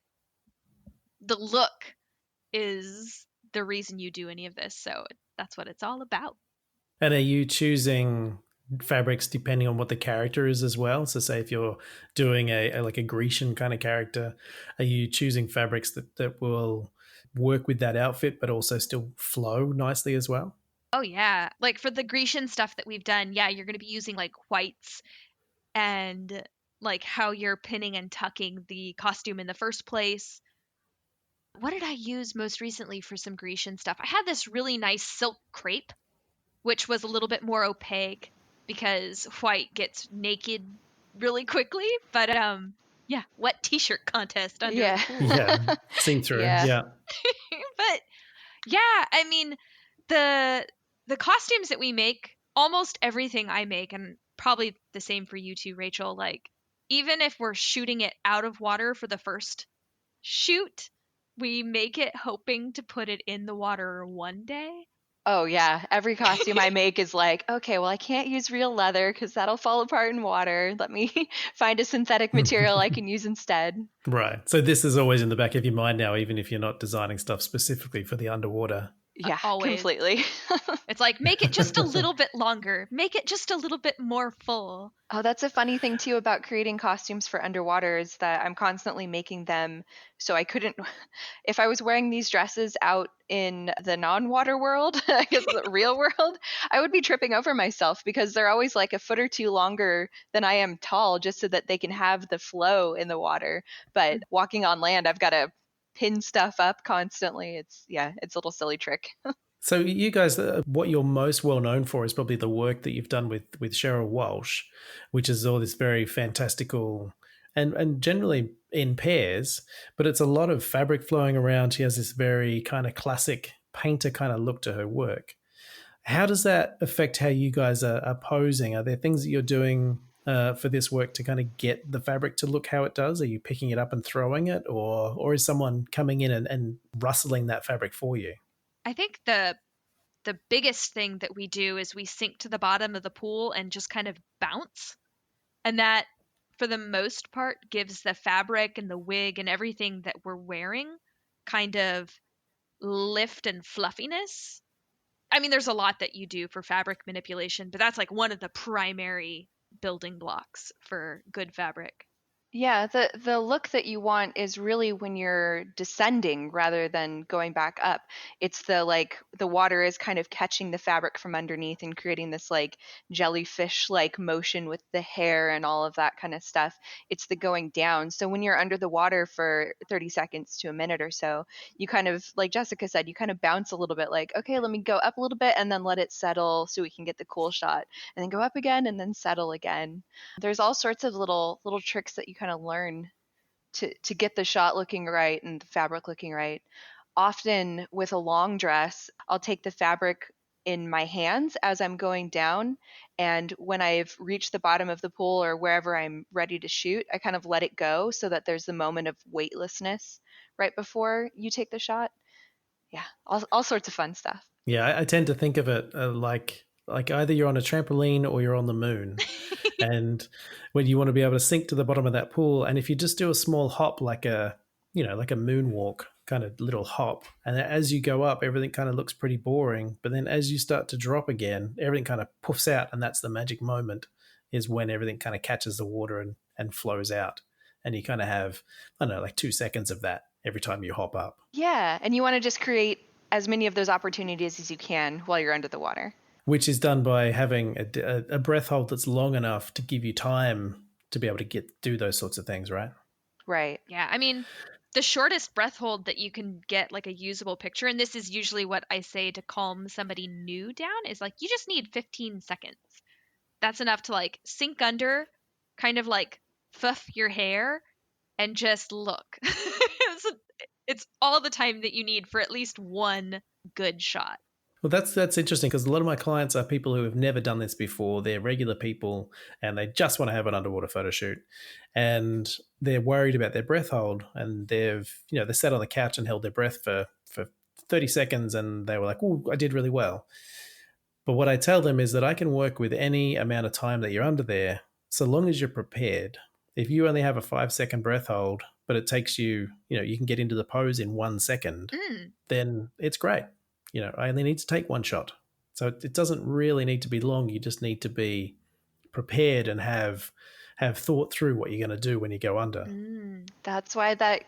the look is the reason you do any of this. So that's what it's all about. And are you choosing fabrics depending on what the character is as well? So say if you're doing a like a Grecian kind of character, are you choosing fabrics that will work with that outfit but also still flow nicely as well? Oh yeah. Like for the Grecian stuff that we've done, yeah, you're going to be using like whites and like how you're pinning and tucking the costume in the first place. What did I use most recently for some Grecian stuff? I had this really nice silk crepe, which was a little bit more opaque because white gets naked really quickly. But yeah, wet t-shirt contest under Yeah. the pool. Yeah, see through. Yeah. But yeah, I mean the costumes that we make, almost everything I make, and probably the same for you too, Rachel, like even if we're shooting it out of water for the first shoot, we make it hoping to put it in the water one day. Oh yeah, every costume I make is like, okay, well I can't use real leather because that'll fall apart in water. Let me find a synthetic material I can use instead. Right. So this is always in the back of your mind now, even if you're not designing stuff specifically for the underwater. Yeah, Always. completely. It's like, make it just a little bit longer. Make it just a little bit more full. Oh, that's a funny thing too about creating costumes for underwater is that I'm constantly making them so I couldn't, if I was wearing these dresses out in the non-water world, I guess the real world, I would be tripping over myself because they're always like a foot or two longer than I am tall just so that they can have the flow in the water. But walking on land, I've got to pin stuff up constantly. It's a little silly trick. So you guys, what you're most well known for is probably the work that you've done with Cheryl Walsh, which is all this very fantastical and generally in pairs, but it's a lot of fabric flowing around. She has this very kind of classic painter kind of look to her work. How does that affect how you guys are posing? Are there things that you're doing for this work to kind of get the fabric to look how it does? Are you picking it up and throwing it, or is someone coming in and rustling that fabric for you? I think the biggest thing that we do is we sink to the bottom of the pool and just kind of bounce. And that, for the most part, gives the fabric and the wig and everything that we're wearing kind of lift and fluffiness. I mean, there's a lot that you do for fabric manipulation, but that's like one of the primary building blocks for good fabric. Yeah, the look that you want is really when you're descending rather than going back up. It's the water is kind of catching the fabric from underneath and creating this like jellyfish like motion with the hair and all of that kind of stuff. It's the going down. So when you're under the water for 30 seconds to a minute or so, you kind of, like Jessica said, you kind of bounce a little bit like, okay, let me go up a little bit and then let it settle so we can get the cool shot, and then go up again and then settle again. There's all sorts of little tricks that you kind of learn to get the shot looking right and the fabric looking right. Often with a long dress, I'll take the fabric in my hands as I'm going down, and when I've reached the bottom of the pool or wherever I'm ready to shoot, I kind of let it go so that there's the moment of weightlessness right before you take the shot. Yeah, all sorts of fun stuff. Yeah, I tend to think of it like either you're on a trampoline or you're on the moon. And when you want to be able to sink to the bottom of that pool, and if you just do a small hop like a moonwalk kind of little hop, and as you go up, everything kind of looks pretty boring. But then as you start to drop again, everything kind of puffs out, and that's the magic moment, is when everything kind of catches the water and flows out. And you kind of have, I don't know, like 2 seconds of that every time you hop up. Yeah, and you want to just create as many of those opportunities as you can while you're under the water. Which is done by having a breath hold that's long enough to give you time to be able to do those sorts of things, right? Right. Yeah, I mean, the shortest breath hold that you can get like a usable picture, and this is usually what I say to calm somebody new down, is like, you just need 15 seconds. That's enough to like sink under, kind of like fuff your hair, and just look. It's all the time that you need for at least one good shot. Well, that's interesting because a lot of my clients are people who have never done this before. They're regular people and they just want to have an underwater photo shoot, and they're worried about their breath hold. And they're sat on the couch and held their breath for 30 seconds, and they were like, "Oh, I did really well." But what I tell them is that I can work with any amount of time that you're under there, so long as you're prepared. If you only have a 5-second breath hold, but it takes you, you can get into the pose in 1 second, then it's great. I only need to take one shot. So it doesn't really need to be long. You just need to be prepared and have thought through what you're going to do when you go under. That's why that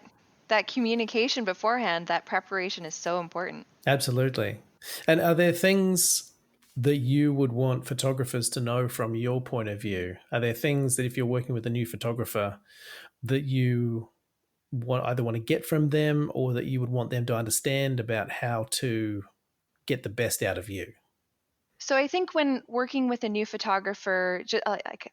communication beforehand, that preparation is so important. Absolutely. And are there things that you would want photographers to know from your point of view? Are there things that if you're working with a new photographer that you either want to get from them or that you would want them to understand about how to get the best out of you? So I think when working with a new photographer,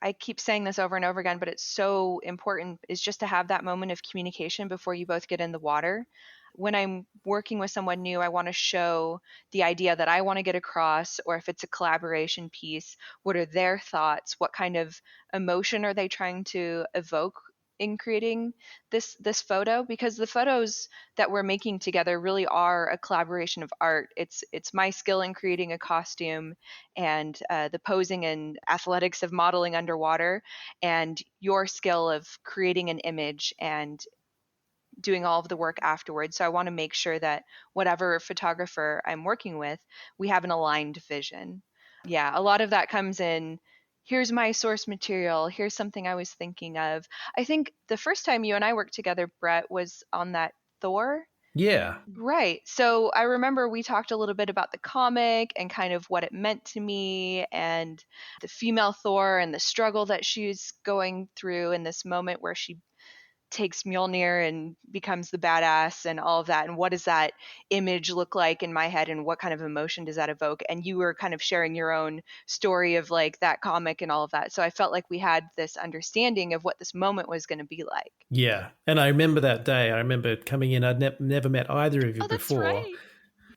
I keep saying this over and over again, but it's so important, is just to have that moment of communication before you both get in the water. When I'm working with someone new, I want to show the idea that I want to get across, or if it's a collaboration piece, what are their thoughts? What kind of emotion are they trying to evoke in creating this photo, because the photos that we're making together really are a collaboration of art. It's my skill in creating a costume and the posing and athletics of modeling underwater, and your skill of creating an image and doing all of the work afterwards. So I want to make sure that whatever photographer I'm working with, we have an aligned vision. Yeah, a lot of that comes in. Here's my source material. Here's something I was thinking of. I think the first time you and I worked together, Brett, was on that Thor. Yeah. Right. So I remember we talked a little bit about the comic and kind of what it meant to me, and the female Thor and the struggle that she's going through in this moment where she takes Mjolnir and becomes the badass and all of that. And what does that image look like in my head, and what kind of emotion does that evoke? And you were kind of sharing your own story of like that comic and all of that. So I felt like we had this understanding of what this moment was going to be like. Yeah. And I remember that day. I remember coming in. I'd never met either of you Oh, that's before. right.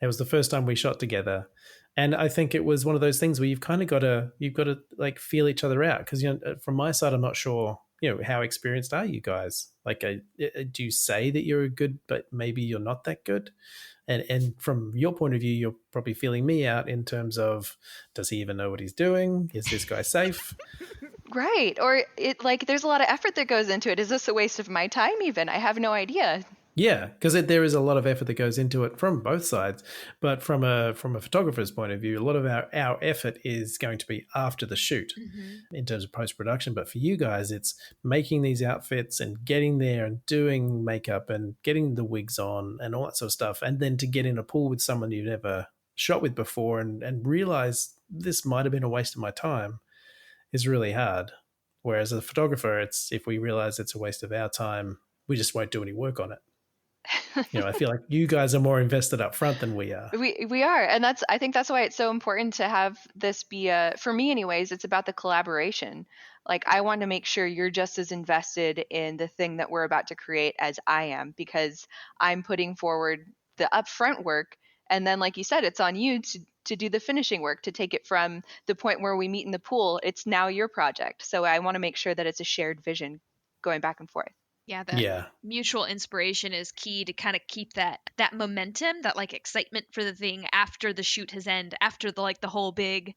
It was the first time we shot together. And I think it was one of those things where you've got to like feel each other out. Because, from my side, I'm not sure, how experienced are you guys? Like, do you say that you're good, but maybe you're not that good? And from your point of view, you're probably feeling me out in terms of, does he even know what he's doing? Is this guy safe? Right. Or there's a lot of effort that goes into it. Is this a waste of my time even? I have no idea. Yeah, because there is a lot of effort that goes into it from both sides. But from a photographer's point of view, a lot of our effort is going to be after the shoot in terms of post-production. But for you guys, it's making these outfits and getting there and doing makeup and getting the wigs on and all that sort of stuff. And then to get in a pool with someone you've never shot with before and realize this might have been a waste of my time is really hard. Whereas as a photographer, if we realize it's a waste of our time, we just won't do any work on it. I feel like you guys are more invested up front than we are. We are, and I think that's why it's so important to have this be for me anyways, it's about the collaboration. Like, I want to make sure you're just as invested in the thing that we're about to create as I am, because I'm putting forward the upfront work, and then like you said, it's on you to do the finishing work, to take it from the point where we meet in the pool. It's now your project. So I want to make sure that it's a shared vision going back and forth. Yeah, mutual inspiration is key to kind of keep that momentum, that like excitement for the thing after the shoot has ended, after the whole big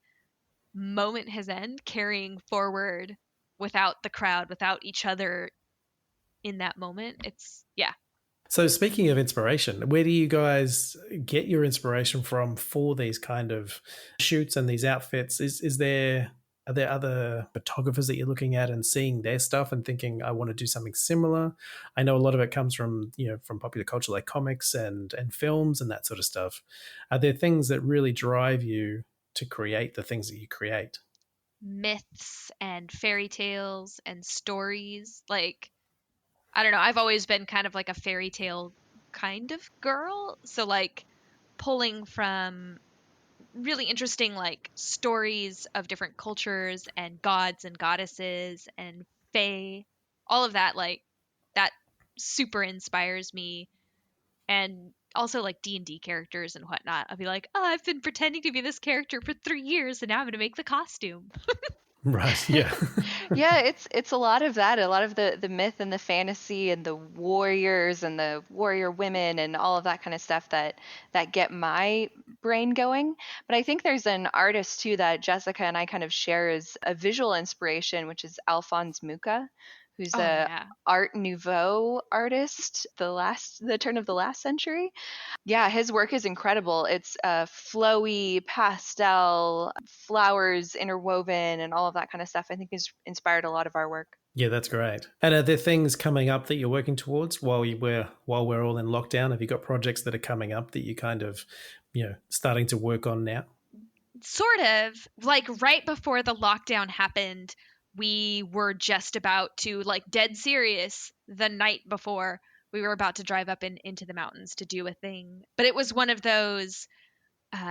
moment has ended, carrying forward without the crowd, without each other in that moment. So speaking of inspiration, where do you guys get your inspiration from for these kind of shoots and these outfits? Are there other photographers that you're looking at and seeing their stuff and thinking, I want to do something similar? I know a lot of it comes from, from popular culture like comics and films and that sort of stuff. Are there things that really drive you to create the things that you create? Myths and fairy tales and stories. Like, I don't know, I've always been kind of like a fairy tale kind of girl. So like pulling from really interesting like stories of different cultures and gods and goddesses and fae, all of that, like that super inspires me. And also like D&D characters and whatnot. I'll be like, oh, I've been pretending to be this character for 3 years and now I'm going to make the costume. Right. Yeah. Yeah, it's a lot of that, a lot of the myth and the fantasy and the warriors and the warrior women and all of that kind of stuff that get my brain going. But I think there's an artist too that Jessica and I kind of share as a visual inspiration, which is Alphonse Mucha, who's Art Nouveau artist, the turn of the last century. Yeah, his work is incredible. It's flowy, pastel, flowers interwoven, and all of that kind of stuff. I think has inspired a lot of our work. Yeah, that's great. And are there things coming up that you're working towards while we're all in lockdown? Have you got projects that are coming up that you kind of, starting to work on now? Sort of. Like right before the lockdown happened, we were just about to, like, dead serious, the night before we were about to drive up into the mountains to do a thing. But it was one of those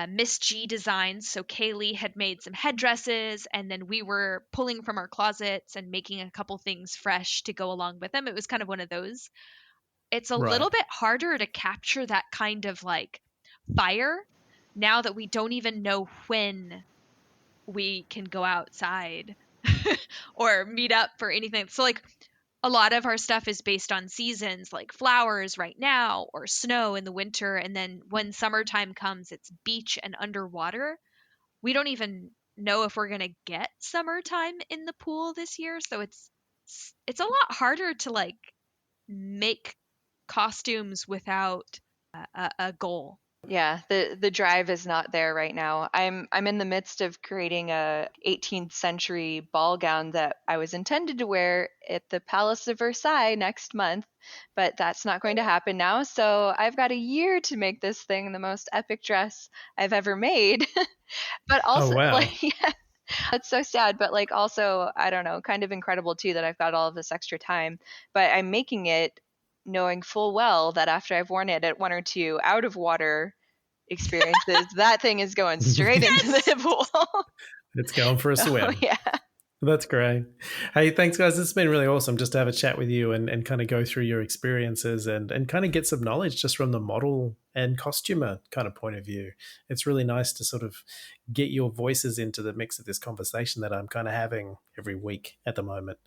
Miss G designs. So Kaylee had made some headdresses, and then we were pulling from our closets and making a couple things fresh to go along with them. It was kind of one of those. It's a little bit harder to capture that kind of like fire now that we don't even know when we can go outside or meet up for anything. So like a lot of our stuff is based on seasons, like flowers right now or snow in the winter. And then when summertime comes, it's beach and underwater. We don't even know if we're going to get summertime in the pool this year. So it's a lot harder to like make costumes without a goal. Yeah, the drive is not there right now. I'm in the midst of creating a 18th century ball gown that I was intended to wear at the Palace of Versailles next month, but that's not going to happen now. So I've got a year to make this thing the most epic dress I've ever made. But also, wow. like, yeah, it's so sad, but like also, I don't know, kind of incredible too that I've got all of this extra time. But I'm making it knowing full well that after I've worn it at one or two out of water experiences, that thing is going straight into the pool. It's going for a swim. Oh, yeah. That's great. Hey, thanks guys. It's been really awesome just to have a chat with you and kind of go through your experiences and kind of get some knowledge just from the model and costumer kind of point of view. It's really nice to sort of get your voices into the mix of this conversation that I'm kind of having every week at the moment.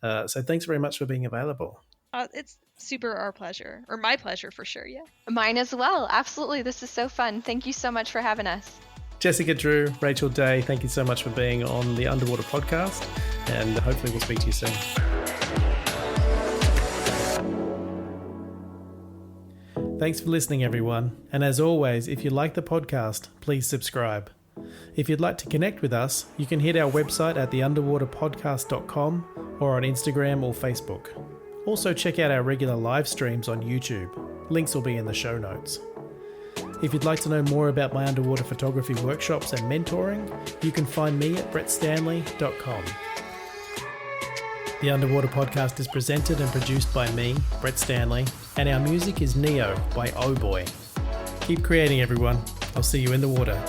So thanks very much for being available. It's super our pleasure, or my pleasure for sure. Yeah. Mine as well. Absolutely. This is so fun. Thank you so much for having us. Jessica Drew, Rachel Day, thank you so much for being on the Underwater Podcast, and hopefully we'll speak to you soon. Thanks for listening, everyone. And as always, if you like the podcast, please subscribe. If you'd like to connect with us, you can hit our website at theunderwaterpodcast.com or on Instagram or Facebook. Also, check out our regular live streams on YouTube. Links will be in the show notes. If you'd like to know more about my underwater photography workshops and mentoring, you can find me at brettstanley.com. The Underwater Podcast is presented and produced by me, Brett Stanley, and our music is Neo by Oh Boy. Keep creating, everyone. I'll see you in the water.